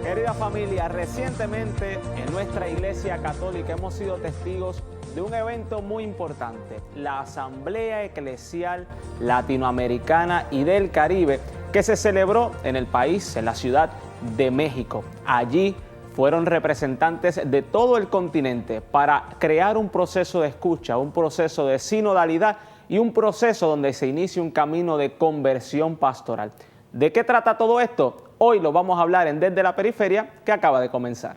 Querida familia, recientemente en nuestra Iglesia Católica hemos sido testigos de un evento muy importante, la Asamblea Eclesial Latinoamericana y del Caribe, que se celebró en el país, en la Ciudad de México. Allí fueron representantes de todo el continente para crear un proceso de escucha, un proceso de sinodalidad y un proceso donde se inicia un camino de conversión pastoral. ¿De qué trata todo esto? Hoy lo vamos a hablar en Desde la Periferia, que acaba de comenzar.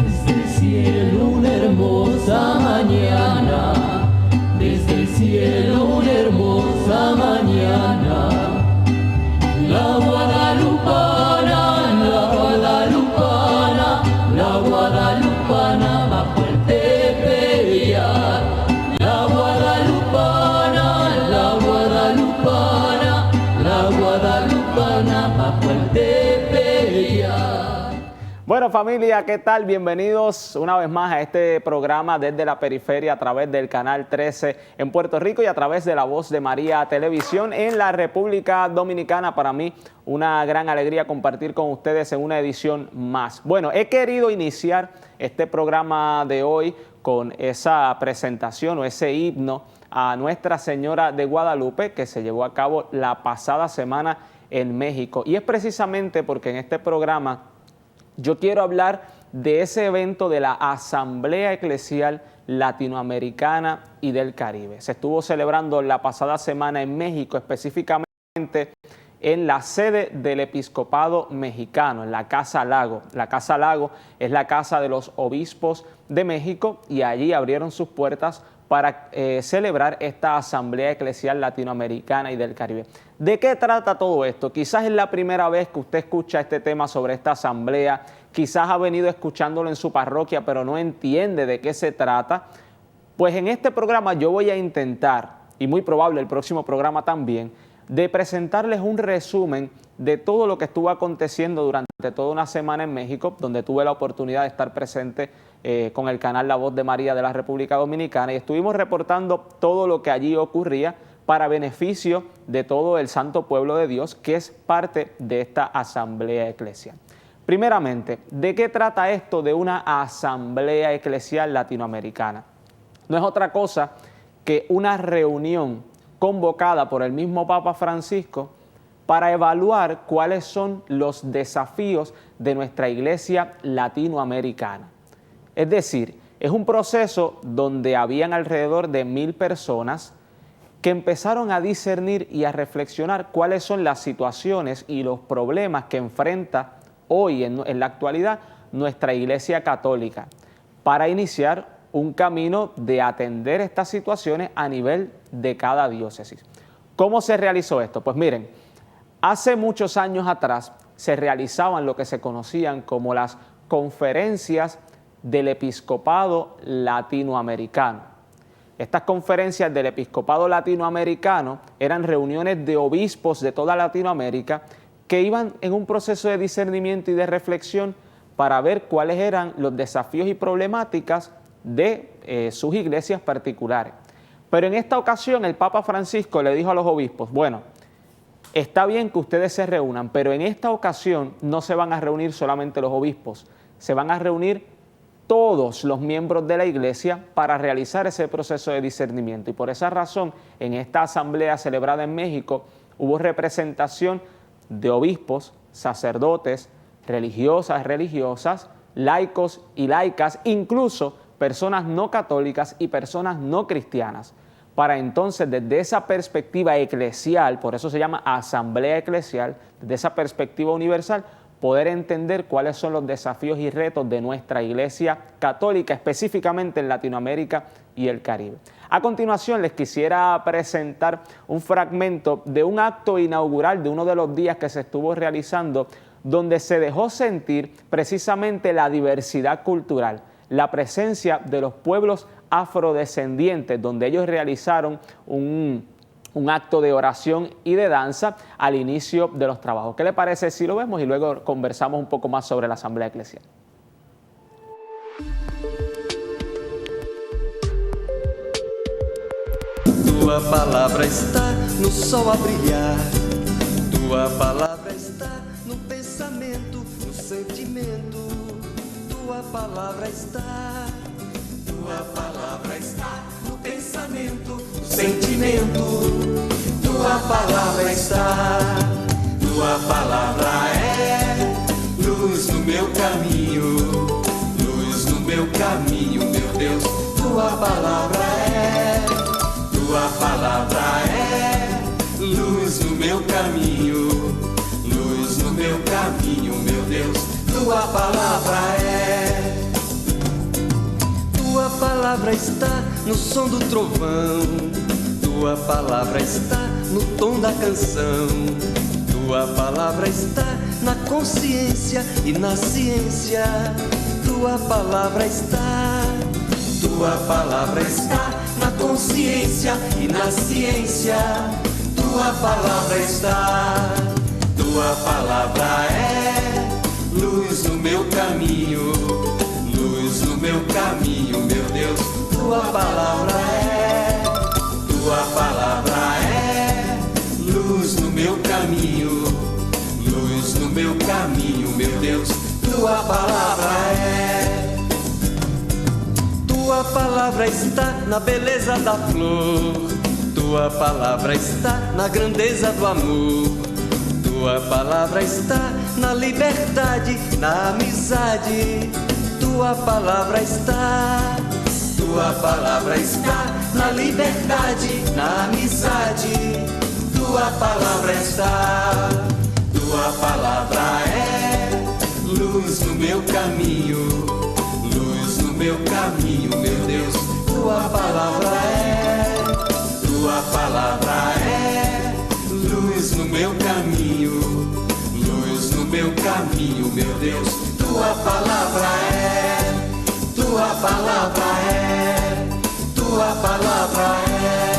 Desde el cielo una hermosa mañana, desde el cielo una hermosa mañana, la guadalupana, la guadalupana, la guadalupana bajo el Tepeyac, la guadalupana, la guadalupana, la guadalupana bajo el Tepeyac. Bueno, familia, ¿qué tal? Bienvenidos una vez más a este programa Desde la Periferia a través del Canal 13 en Puerto Rico y a través de La Voz de María Televisión en la República Dominicana. Para mí, una gran alegría compartir con ustedes en una edición más. Bueno, he querido iniciar este programa de hoy con esa presentación o ese himno a Nuestra Señora de Guadalupe que se llevó a cabo la pasada semana en México. Y es precisamente porque en este programa yo quiero hablar de ese evento de la Asamblea Eclesial Latinoamericana y del Caribe. Se estuvo celebrando la pasada semana en México, específicamente en la sede del Episcopado Mexicano, en la Casa Lago. La Casa Lago es la casa de los obispos de México y allí abrieron sus puertas para celebrar esta Asamblea Eclesial Latinoamericana y del Caribe. ¿De qué trata todo esto? Quizás es la primera vez que usted escucha este tema sobre esta asamblea, quizás ha venido escuchándolo en su parroquia, pero no entiende de qué se trata. Pues en este programa yo voy a intentar, y muy probable el próximo programa también, de presentarles un resumen de todo lo que estuvo aconteciendo durante toda una semana en México, donde tuve la oportunidad de estar presente con el canal La Voz de María de la República Dominicana y estuvimos reportando todo lo que allí ocurría para beneficio de todo el santo pueblo de Dios que es parte de esta asamblea eclesial. Primeramente, ¿de qué trata esto de una asamblea eclesial latinoamericana? No es otra cosa que una reunión convocada por el mismo Papa Francisco para evaluar cuáles son los desafíos de nuestra iglesia latinoamericana. Es decir, es un proceso donde habían alrededor de 1000 personas que empezaron a discernir y a reflexionar cuáles son las situaciones y los problemas que enfrenta hoy en la actualidad nuestra iglesia católica para iniciar un camino de atender estas situaciones a nivel de cada diócesis. ¿Cómo se realizó esto? Pues miren, hace muchos años atrás se realizaban lo que se conocían como las conferencias del Episcopado Latinoamericano. Estas conferencias del Episcopado Latinoamericano eran reuniones de obispos de toda Latinoamérica que iban en un proceso de discernimiento y de reflexión para ver cuáles eran los desafíos y problemáticas de sus iglesias particulares. Pero en esta ocasión el Papa Francisco le dijo a los obispos, bueno, está bien que ustedes se reúnan, pero en esta ocasión no se van a reunir solamente los obispos, se van a reunir todos los miembros de la iglesia para realizar ese proceso de discernimiento. Y por esa razón, en esta asamblea celebrada en México, hubo representación de obispos, sacerdotes, religiosas, laicos y laicas, incluso personas no católicas y personas no cristianas, para entonces desde esa perspectiva eclesial, por eso se llama asamblea eclesial, desde esa perspectiva universal, poder entender cuáles son los desafíos y retos de nuestra iglesia católica, específicamente en Latinoamérica y el Caribe. A continuación les quisiera presentar un fragmento de un acto inaugural de uno de los días que se estuvo realizando, donde se dejó sentir precisamente la diversidad cultural, la presencia de los pueblos afrodescendientes, donde ellos realizaron un acto de oración y de danza al inicio de los trabajos. ¿Qué le parece si lo vemos y luego conversamos un poco más sobre la Asamblea Eclesial? Tua palavra está no sol a brilhar. Tua palavra está no pensamento, no sentimento. Tua palavra está. Tua palavra está no pensamento, no sentimento. Tua palavra está. Tua palavra é luz no meu caminho. Luz no meu caminho, meu Deus. Tua palavra é. Tua palavra é luz no meu caminho, luz no meu caminho, meu Deus. Tua palavra é. Tua palavra está no som do trovão. Tua palavra está no tom da canção. Tua palavra está na consciência e na ciência. Tua palavra está. Tua palavra está na consciência e na ciência. Tua palavra está. Tua palavra é luz no meu caminho, luz no meu caminho, meu Deus. Tua palavra é. Tua palavra é luz no meu caminho, luz no meu caminho, meu Deus. Tua palavra é. Tua palavra está na beleza da flor. Tua palavra está na grandeza do amor. Tua palavra está na liberdade, na amizade. Tua palavra está. Tua palavra está na liberdade, na amizade. Tua palavra está. Tua palavra é luz no meu caminho, meu caminho, meu Deus. Tua palavra é. Tua palavra é luz no meu caminho, luz no meu caminho, meu Deus. Tua palavra é. Tua palavra é. Tua palavra é.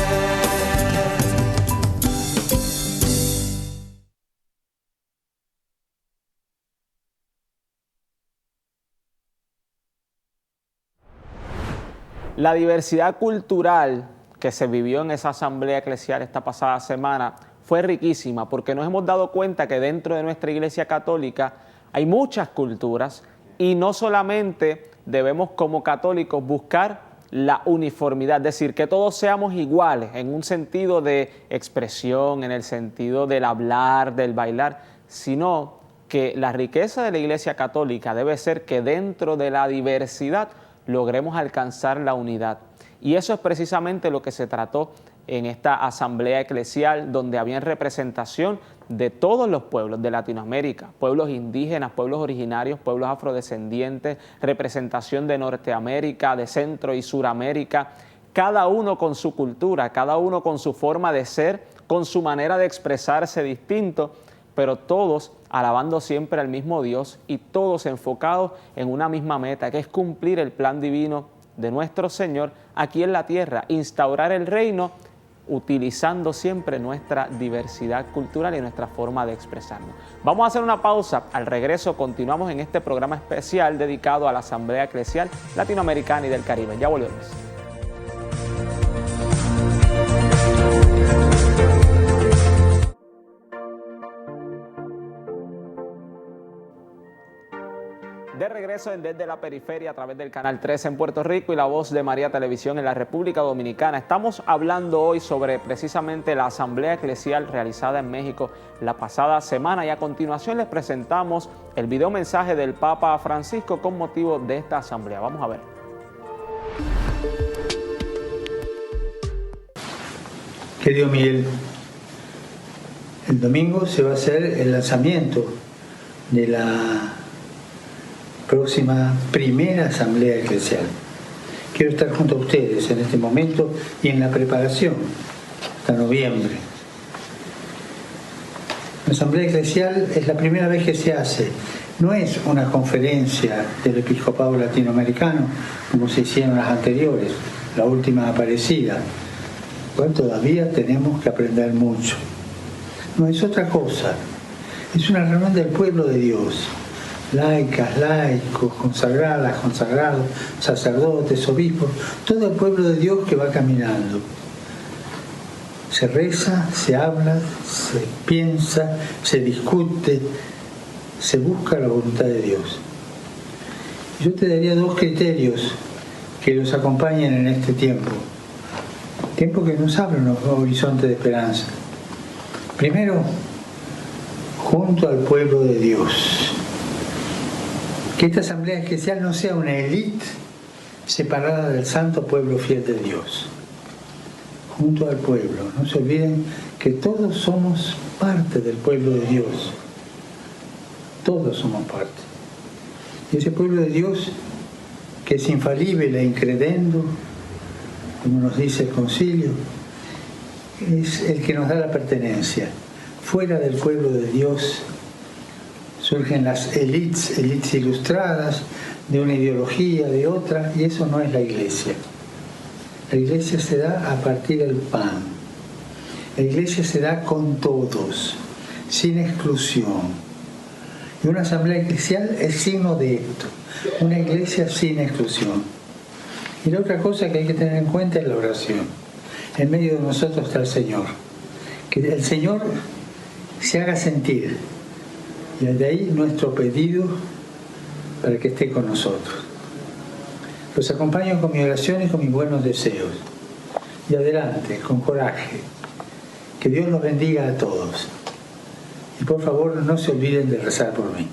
La diversidad cultural que se vivió en esa asamblea eclesial esta pasada semana fue riquísima porque nos hemos dado cuenta que dentro de nuestra Iglesia Católica hay muchas culturas y no solamente debemos como católicos buscar la uniformidad, es decir, que todos seamos iguales en un sentido de expresión, en el sentido del hablar, del bailar, sino que la riqueza de la Iglesia Católica debe ser que dentro de la diversidad logremos alcanzar la unidad. Y eso es precisamente lo que se trató en esta asamblea eclesial, donde había representación de todos los pueblos de Latinoamérica, pueblos indígenas, pueblos originarios, pueblos afrodescendientes, representación de Norteamérica, de Centro y Suramérica, cada uno con su cultura, cada uno con su forma de ser, con su manera de expresarse distinto, pero todos alabando siempre al mismo Dios y todos enfocados en una misma meta, que es cumplir el plan divino de nuestro Señor aquí en la tierra, instaurar el reino utilizando siempre nuestra diversidad cultural y nuestra forma de expresarnos. Vamos a hacer una pausa, al regreso continuamos en este programa especial dedicado a la Asamblea Eclesial Latinoamericana y del Caribe. Ya volvemos. De regreso en Desde la Periferia a través del Canal 13 en Puerto Rico y La Voz de María Televisión en la República Dominicana. Estamos hablando hoy sobre precisamente la Asamblea Eclesial realizada en México la pasada semana y a continuación les presentamos el video mensaje del Papa Francisco con motivo de esta asamblea. Vamos a ver. Querido Miguel, el domingo se va a hacer el lanzamiento de la próxima primera asamblea eclesial. Quiero estar junto a ustedes en este momento y en la preparación hasta noviembre. La asamblea eclesial es la primera vez que se hace. No es una conferencia del episcopado latinoamericano como se hicieron las anteriores, la última aparecida. Bueno, todavía tenemos que aprender mucho. No es otra cosa. Es una reunión del pueblo de Dios. Laicas, laicos, consagradas, consagrados, sacerdotes, obispos, todo el pueblo de Dios que va caminando. Se reza, se habla, se piensa, se discute, se busca la voluntad de Dios. Yo te daría 2 criterios que los acompañen en este tiempo. Tiempo que nos abre un horizonte de esperanza. Primero, junto al pueblo de Dios. Que esta asamblea especial no sea una élite separada del santo pueblo fiel de Dios. Junto al pueblo. No se olviden que todos somos parte del pueblo de Dios. Todos somos parte. Y ese pueblo de Dios, que es infalible e incredendo, como nos dice el concilio, es el que nos da la pertenencia. Fuera del pueblo de Dios surgen las élites ilustradas de una ideología, de otra, y eso no es la Iglesia. La Iglesia se da a partir del pan. La Iglesia se da con todos, sin exclusión. Y una asamblea eclesial es signo de esto, una iglesia sin exclusión. Y la otra cosa que hay que tener en cuenta es la oración. En medio de nosotros está el Señor. Que el Señor se haga sentir. Y de ahí nuestro pedido para que esté con nosotros. Los acompaño con mi oración y con mis buenos deseos. Y adelante, con coraje. Que Dios los bendiga a todos. Y por favor, no se olviden de rezar por mí.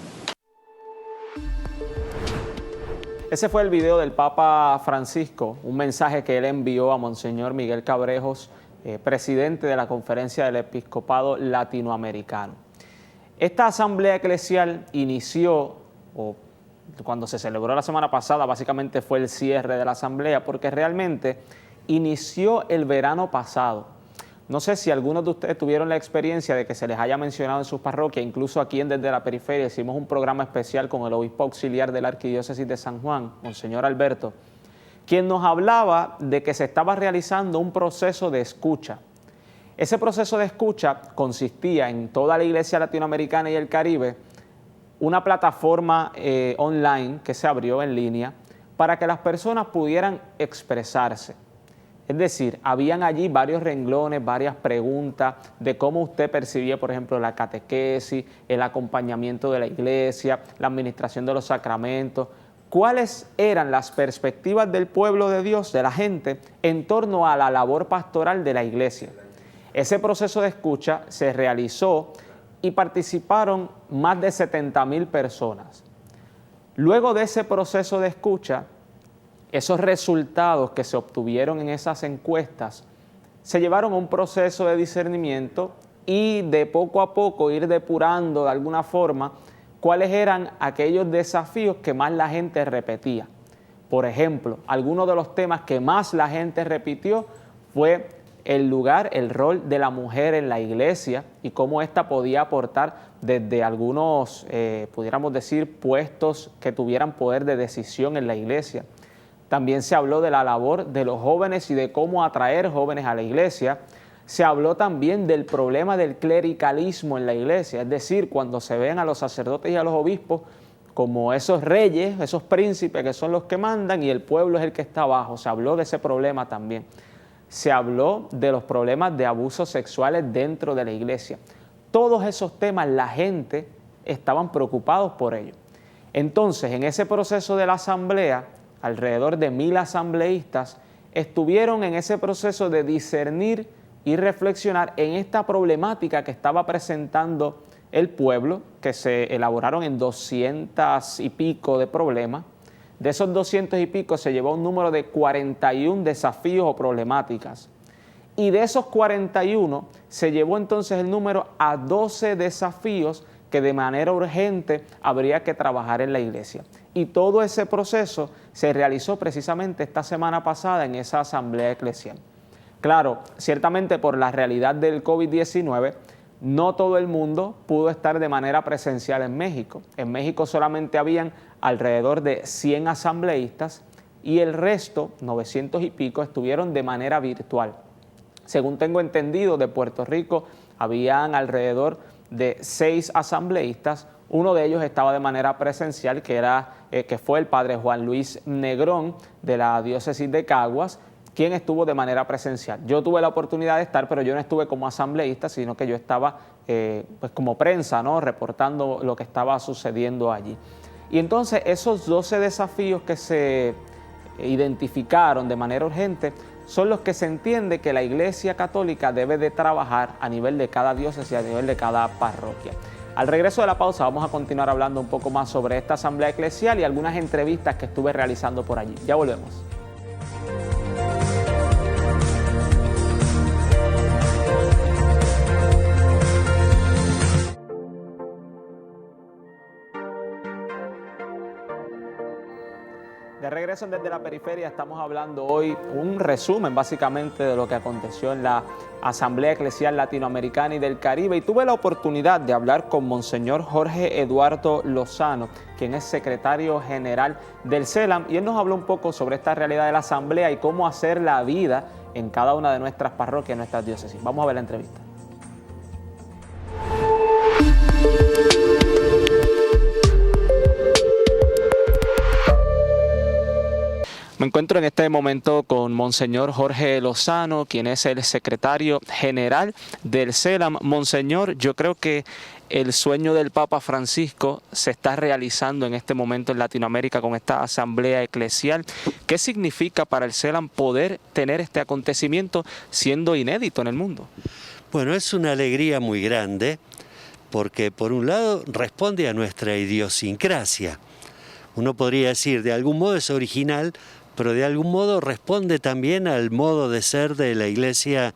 Ese fue el video del Papa Francisco, un mensaje que él envió a Monseñor Miguel Cabrejos, presidente de la Conferencia del Episcopado Latinoamericano. Esta asamblea eclesial inició, o cuando se celebró la semana pasada, básicamente fue el cierre de la asamblea, porque realmente inició el verano pasado. No sé si algunos de ustedes tuvieron la experiencia de que se les haya mencionado en sus parroquias, incluso aquí en Desde la Periferia hicimos un programa especial con el obispo auxiliar de la Arquidiócesis de San Juan, Monseñor Alberto, quien nos hablaba de que se estaba realizando un proceso de escucha. Ese proceso de escucha consistía en toda la Iglesia latinoamericana y el Caribe, una plataforma online que se abrió en línea para que las personas pudieran expresarse. Es decir, habían allí varios renglones, varias preguntas de cómo usted percibía, por ejemplo, la catequesis, el acompañamiento de la iglesia, la administración de los sacramentos, cuáles eran las perspectivas del pueblo de Dios, de la gente, en torno a la labor pastoral de la iglesia. Ese proceso de escucha se realizó y participaron más de 70,000 personas. Luego de ese proceso de escucha, esos resultados que se obtuvieron en esas encuestas se llevaron a un proceso de discernimiento y de poco a poco ir depurando de alguna forma cuáles eran aquellos desafíos que más la gente repetía. Por ejemplo, algunos de los temas que más la gente repitió fue el lugar, el rol de la mujer en la iglesia y cómo ésta podía aportar desde algunos, pudiéramos decir, puestos que tuvieran poder de decisión en la iglesia. También se habló de la labor de los jóvenes y de cómo atraer jóvenes a la iglesia. Se habló también del problema del clericalismo en la iglesia, es decir, cuando se ven a los sacerdotes y a los obispos como esos reyes, esos príncipes que son los que mandan y el pueblo es el que está abajo. Se habló de ese problema también. Se habló de los problemas de abusos sexuales dentro de la iglesia. Todos esos temas la gente estaban preocupados por ello. Entonces, en ese proceso de la asamblea, alrededor de 1,000 asambleístas estuvieron en ese proceso de discernir y reflexionar en esta problemática que estaba presentando el pueblo, que se elaboraron en 200 y pico de problemas. De esos 200 y pico se llevó un número de 41 desafíos o problemáticas. Y de esos 41 se llevó entonces el número a 12 desafíos que de manera urgente habría que trabajar en la iglesia. Y todo ese proceso se realizó precisamente esta semana pasada en esa asamblea eclesial. Claro, ciertamente por la realidad del COVID-19, no todo el mundo pudo estar de manera presencial en México. En México solamente habían alrededor de 100 asambleístas y el resto, 900 y pico, estuvieron de manera virtual. Según tengo entendido, de Puerto Rico habían alrededor de 6 asambleístas. Uno de ellos estaba de manera presencial, que fue el padre Juan Luis Negrón de la diócesis de Caguas, quien estuvo de manera presencial. Yo tuve la oportunidad de estar, pero yo no estuve como asambleísta, sino que yo estaba pues como prensa, ¿no?, reportando lo que estaba sucediendo allí. Y entonces esos 12 desafíos que se identificaron de manera urgente son los que se entiende que la Iglesia Católica debe de trabajar a nivel de cada diócesis, a nivel de cada parroquia. Al regreso de la pausa vamos a continuar hablando un poco más sobre esta asamblea eclesial y algunas entrevistas que estuve realizando por allí. Ya volvemos. De regreso Desde la Periferia, estamos hablando hoy un resumen básicamente de lo que aconteció en la Asamblea Eclesial Latinoamericana y del Caribe, y tuve la oportunidad de hablar con Monseñor Jorge Eduardo Lozano, quien es secretario general del CELAM, y él nos habló un poco sobre esta realidad de la Asamblea y cómo hacer la vida en cada una de nuestras parroquias, nuestras diócesis. Vamos a ver la entrevista. Me encuentro en este momento con Monseñor Jorge Lozano, quien es el secretario general del CELAM. Monseñor, yo creo que el sueño del Papa Francisco se está realizando en este momento en Latinoamérica con esta asamblea eclesial. ¿Qué significa para el CELAM poder tener este acontecimiento siendo inédito en el mundo? Bueno, es una alegría muy grande porque por un lado responde a nuestra idiosincrasia. Uno podría decir, de algún modo es original, pero de algún modo responde también al modo de ser de la Iglesia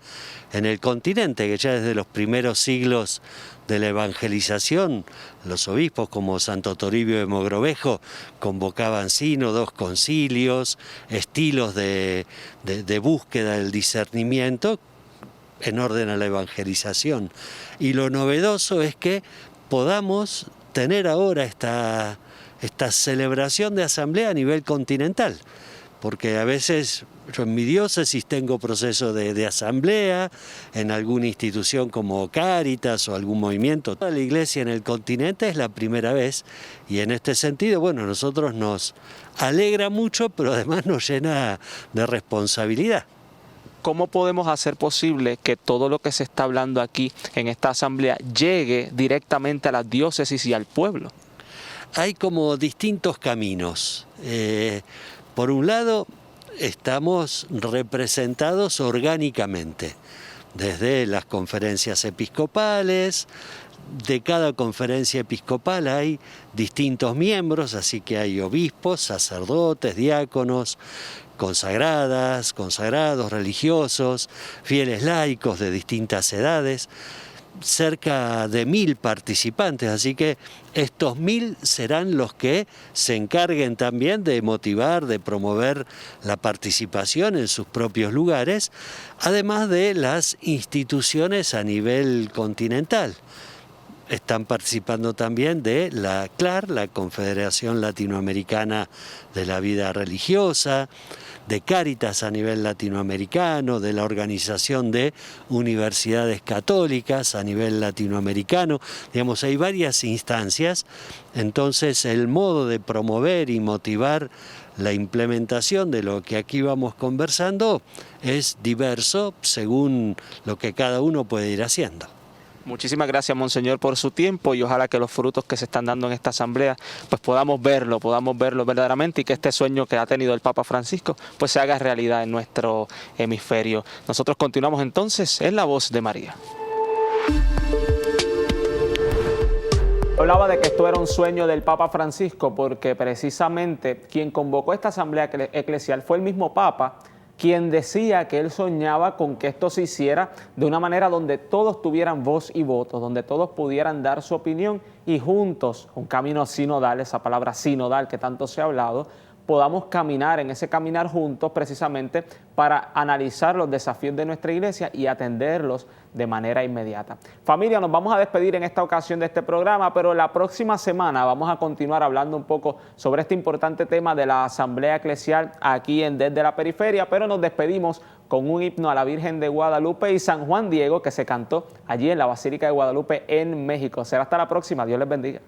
en el continente, que ya desde los primeros siglos de la evangelización, los obispos como Santo Toribio de Mogrovejo convocaban sínodos, concilios, estilos de búsqueda del discernimiento en orden a la evangelización. Y lo novedoso es que podamos tener ahora esta celebración de asamblea a nivel continental. Porque a veces yo en mi diócesis tengo proceso de asamblea, en alguna institución como Cáritas o algún movimiento. Toda la iglesia en el continente es la primera vez, y en este sentido, bueno, a nosotros nos alegra mucho, pero además nos llena de responsabilidad. ¿Cómo podemos hacer posible que todo lo que se está hablando aquí en esta asamblea llegue directamente a las diócesis y al pueblo? Hay como distintos caminos. Por un lado, estamos representados orgánicamente, desde las conferencias episcopales. De cada conferencia episcopal hay distintos miembros, así que hay obispos, sacerdotes, diáconos, consagradas, consagrados, religiosos, fieles laicos de distintas edades. Cerca de 1000 participantes, así que estos 1000 serán los que se encarguen también de motivar, de promover la participación en sus propios lugares, además de las instituciones a nivel continental. Están participando también de la CLAR, la Confederación Latinoamericana de la Vida Religiosa, de Cáritas a nivel latinoamericano, de la Organización de Universidades Católicas a nivel latinoamericano. Digamos, hay varias instancias, entonces el modo de promover y motivar la implementación de lo que aquí vamos conversando es diverso según lo que cada uno puede ir haciendo. Muchísimas gracias, Monseñor, por su tiempo, y ojalá que los frutos que se están dando en esta asamblea pues podamos verlo verdaderamente, y que este sueño que ha tenido el Papa Francisco pues se haga realidad en nuestro hemisferio. Nosotros continuamos entonces en La Voz de María. Hablaba de que esto era un sueño del Papa Francisco porque precisamente quien convocó esta asamblea eclesial fue el mismo Papa, quien decía que él soñaba con que esto se hiciera de una manera donde todos tuvieran voz y voto, donde todos pudieran dar su opinión y juntos, un camino sinodal, esa palabra sinodal que tanto se ha hablado, podamos caminar en ese caminar juntos precisamente para analizar los desafíos de nuestra iglesia y atenderlos de manera inmediata. Familia, nos vamos a despedir en esta ocasión de este programa, pero la próxima semana vamos a continuar hablando un poco sobre este importante tema de la Asamblea Eclesial aquí en Desde la Periferia, pero nos despedimos con un himno a la Virgen de Guadalupe y San Juan Diego que se cantó allí en la Basílica de Guadalupe en México. Será hasta la próxima. Dios les bendiga.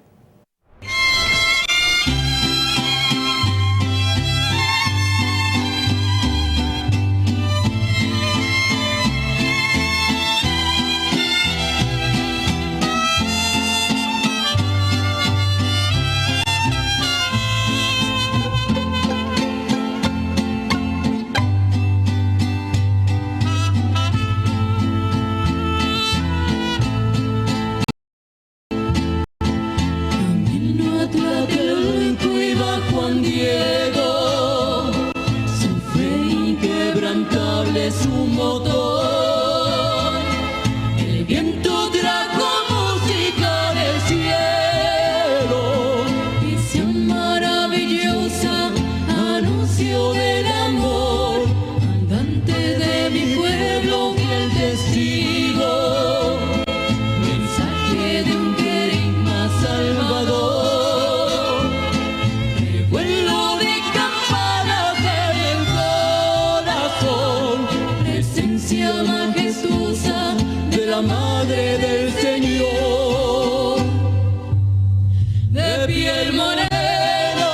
Su motor, el viento trajo música del cielo, visión maravillosa, anuncio del amor, andante de mi pueblo, fiel testigo, mensaje de un querigma salvador, revuelo de campanas en el corazón, presencia majestuosa de la Madre del Señor. De piel moreno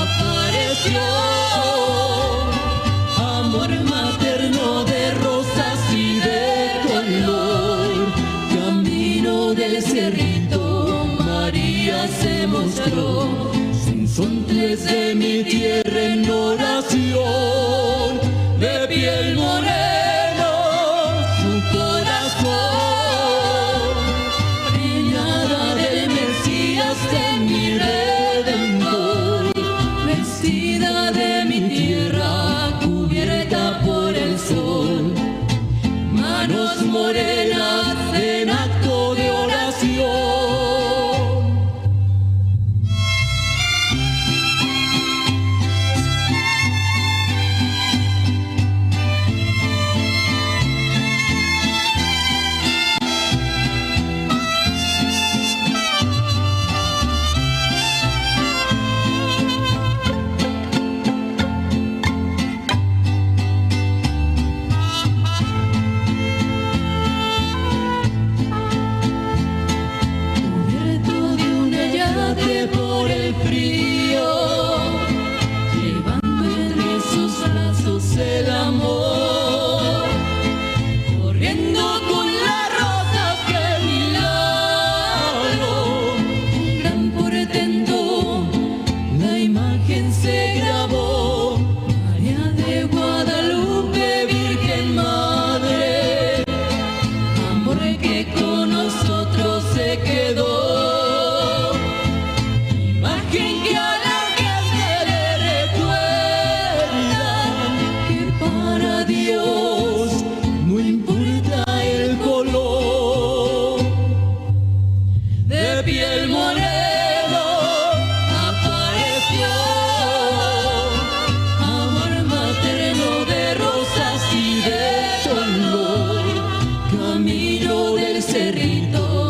apareció, amor materno de rosas y de color. Camino del cerrito, María se mostró, sinsontes de mi tierra en oración. De piel morena